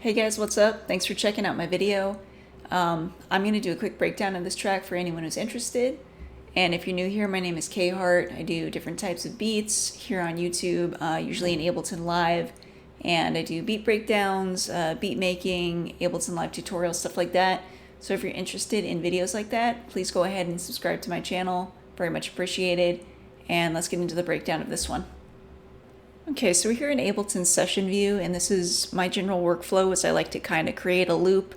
Hey guys, what's up? Thanks for checking out my video. I'm going to do a quick breakdown of this track for anyone who's interested. And if you're new here, my name is K-Hart. I do different types of beats here on YouTube, usually in Ableton Live. And I do beat breakdowns, beat making, Ableton Live tutorials, stuff like that. So if you're interested in videos like that, please go ahead and subscribe to my channel. Very much appreciated. And let's get into the breakdown of this one. Okay, so we're here in Ableton session view, and this is my general workflow as I like to kind of create a loop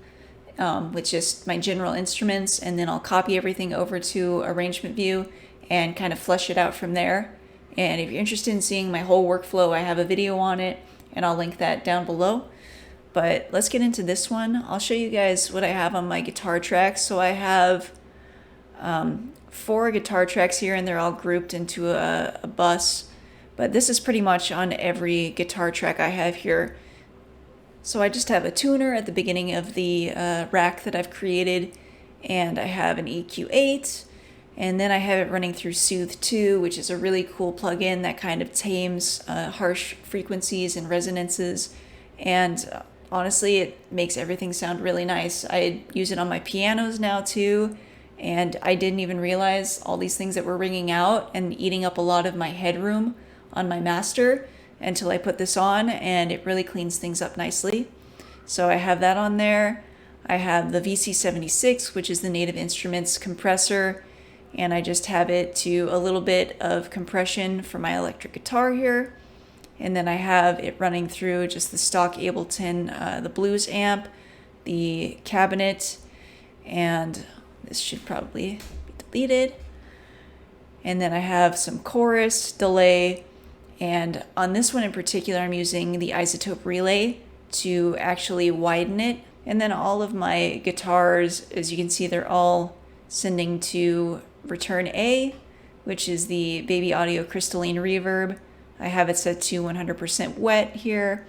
with just my general instruments, and then I'll copy everything over to arrangement view and kind of flesh it out from there. And if you're interested in seeing my whole workflow, I have a video on it, and I'll link that down below. But let's get into this one. I'll show you guys what I have on my guitar tracks. So I have 4 guitar tracks here, and they're all grouped into a bus. But this is pretty much on every guitar track I have here. So I just have a tuner at the beginning of the rack that I've created, and I have an EQ8, and then I have it running through Soothe 2, which is a really cool plugin that kind of tames harsh frequencies and resonances, and honestly it makes everything sound really nice. I use it on my pianos now too, and I didn't even realize all these things that were ringing out and eating up a lot of my headroom on my master until I put this on, and it really cleans things up nicely. So I have that on there. I have the VC76, which is the Native Instruments compressor, and I just have it to a little bit of compression for my electric guitar here. And then I have it running through just the stock Ableton, the blues amp, the cabinet, and this should probably be deleted. And then I have some chorus, delay, and on this one in particular, I'm using the isotope relay to actually widen it. And then all of my guitars, as you can see, they're all sending to return A, which is the Baby Audio crystalline reverb. I have it set to 100% wet here,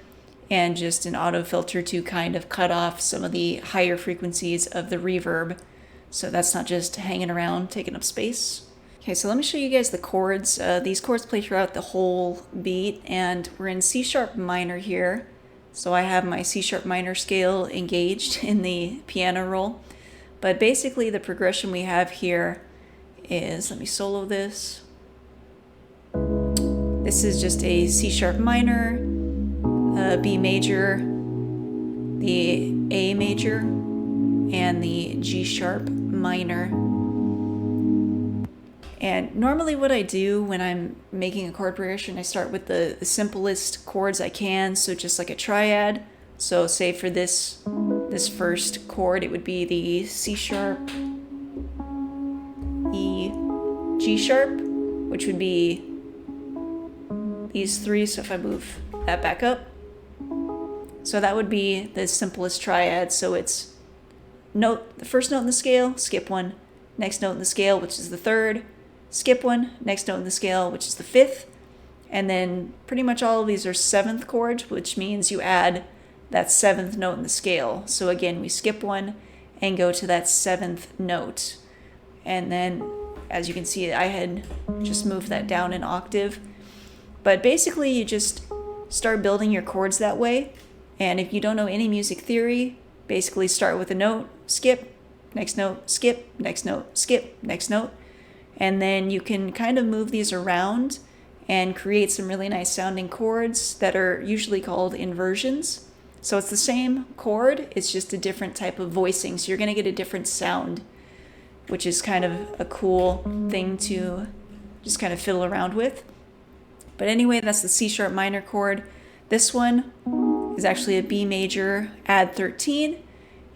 and just an auto filter to kind of cut off some of the higher frequencies of the reverb, so that's not just hanging around taking up space. Okay, so let me show you guys the chords. These chords play throughout the whole beat, and we're in C sharp minor here. So I have my C sharp minor scale engaged in the piano roll. But basically the progression we have here is, let me solo this. This is just a C sharp minor, B major, the A major, and the G sharp minor. And normally what I do when I'm making a chord progression, I start with the simplest chords I can, so just like a triad. So say for this first chord, it would be the C sharp, E, G sharp, which would be these 3. So if I move that back up, so that would be the simplest triad. So it's the first note in the scale, skip 1, next note in the scale, which is the 3rd, skip 1, next note in the scale, which is the 5th, and then pretty much all of these are 7th chords, which means you add that 7th note in the scale. So again, we skip 1 and go to that 7th note. And then, as you can see, I had just moved that down an octave. But basically, you just start building your chords that way. And if you don't know any music theory, basically start with a note, skip, next note, skip, next note, skip, next note. And then you can kind of move these around and create some really nice sounding chords that are usually called inversions. So it's the same chord, it's just a different type of voicing. So you're going to get a different sound, which is kind of a cool thing to just kind of fiddle around with. But anyway, that's the C sharp minor chord. This one is actually a B major add 13,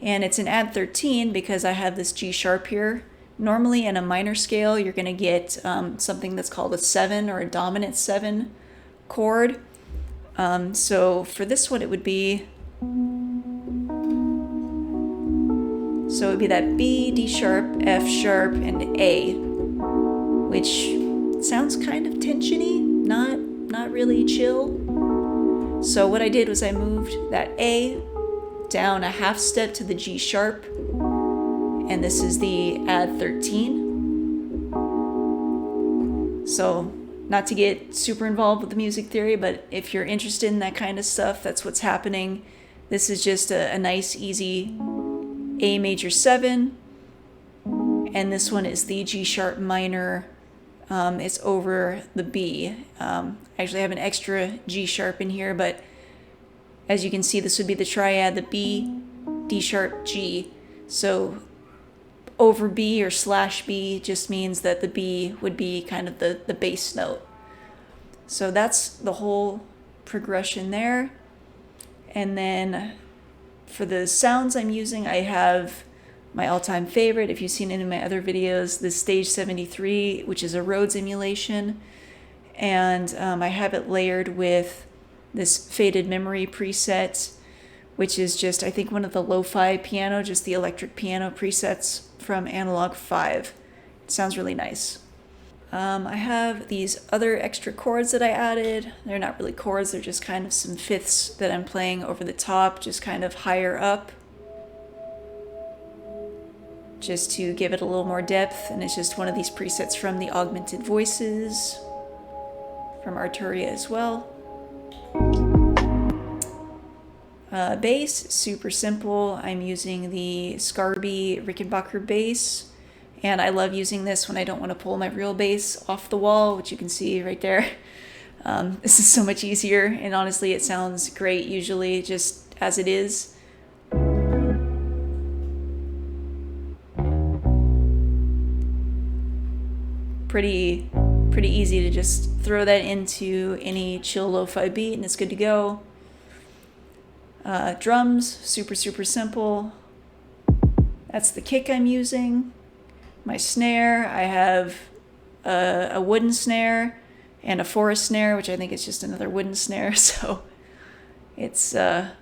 and it's an add 13 because I have this G sharp here. Normally in a minor scale, you're going to get something that's called a 7 or a dominant 7 chord. So for this one, it would be, so it would be that B, D sharp, F sharp, and A, which sounds kind of tensiony, not really chill. So what I did was I moved that A down a half step to the G sharp, and this is the add 13. So not to get super involved with the music theory, but if you're interested in that kind of stuff, that's what's happening. This is just a nice, easy A major 7, and this one is the G sharp minor. It's over the B. I actually have an extra G sharp in here, but as you can see, this would be the triad, the B, D sharp, G. So over B or slash B just means that the B would be kind of the bass note. So that's the whole progression there. And then for the sounds I'm using, I have my all-time favorite, if you've seen any of my other videos, the Stage 73, which is a Rhodes emulation. And I have it layered with this Faded Memory preset, which is just, I think, one of the Lofi piano, just the electric piano presets from Analog 5. It sounds really nice. I have these other extra chords that I added. They're not really chords, they're just kind of some fifths that I'm playing over the top, just kind of higher up, just to give it a little more depth. And it's just one of these presets from the Augmented Voices from Arturia as well. Bass, super simple. I'm using the Scarby Rickenbacker bass, and I love using this when I don't want to pull my real bass off the wall, which you can see right there. This is so much easier, and honestly it sounds great usually just as it is. Pretty easy to just throw that into any chill lo-fi beat and it's good to go. Drums, super simple. That's the kick I'm using. My snare, I have a wooden snare and a forest snare, which I think is just another wooden snare, so it's yep,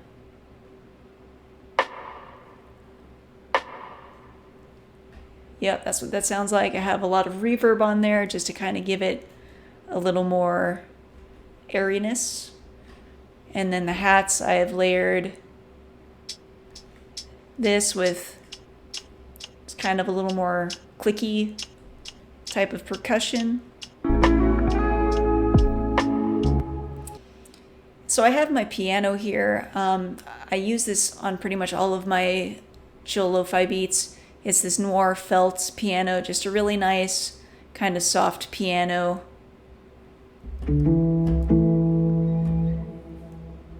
that's what that sounds like. I have a lot of reverb on there just to kind of give it a little more airiness. And then the hats, I have layered this with kind of a little more clicky type of percussion. So I have my piano here. I use this on pretty much all of my chill lo-fi beats. It's this noir felt piano, just a really nice kind of soft piano.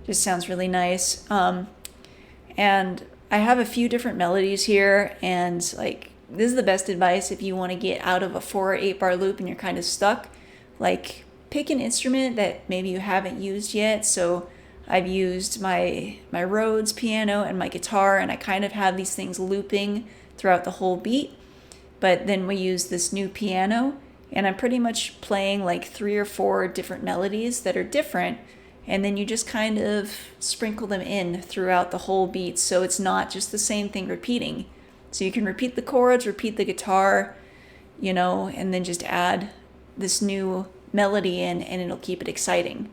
Just sounds really nice. And I have a few different melodies here, and like this is the best advice if you want to get out of a 4 or 8 bar loop and you're kind of stuck. Like pick an instrument that maybe you haven't used yet. So I've used my Rhodes piano and my guitar, and I kind of have these things looping throughout the whole beat. But then we use this new piano, and I'm pretty much playing like 3 or 4 different melodies that are different. And then you just kind of sprinkle them in throughout the whole beat, so it's not just the same thing repeating. So you can repeat the chords, repeat the guitar, you know, and then just add this new melody in, and it'll keep it exciting.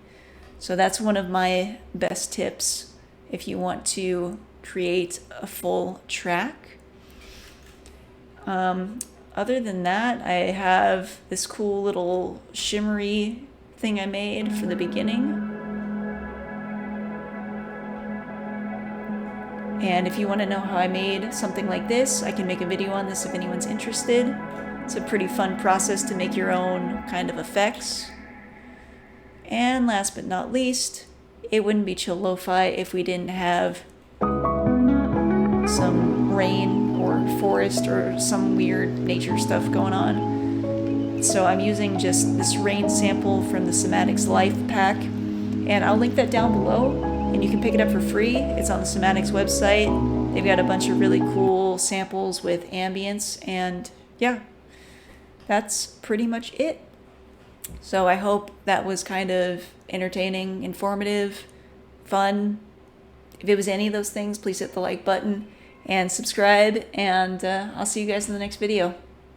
So that's one of my best tips if you want to create a full track. Other than that, I have this cool little shimmery thing I made for the beginning. And if you want to know how I made something like this, I can make a video on this if anyone's interested. It's a pretty fun process to make your own kind of effects. And last but not least, it wouldn't be chill lo-fi if we didn't have some rain or forest or some weird nature stuff going on. So I'm using just this rain sample from the Cymatics Life pack, and I'll link that down below. And you can pick it up for free. It's on the Cymatics website. They've got a bunch of really cool samples with ambience, and yeah, that's pretty much it. So I hope that was kind of entertaining, informative, fun. If it was any of those things, please hit the like button and subscribe, and I'll see you guys in the next video.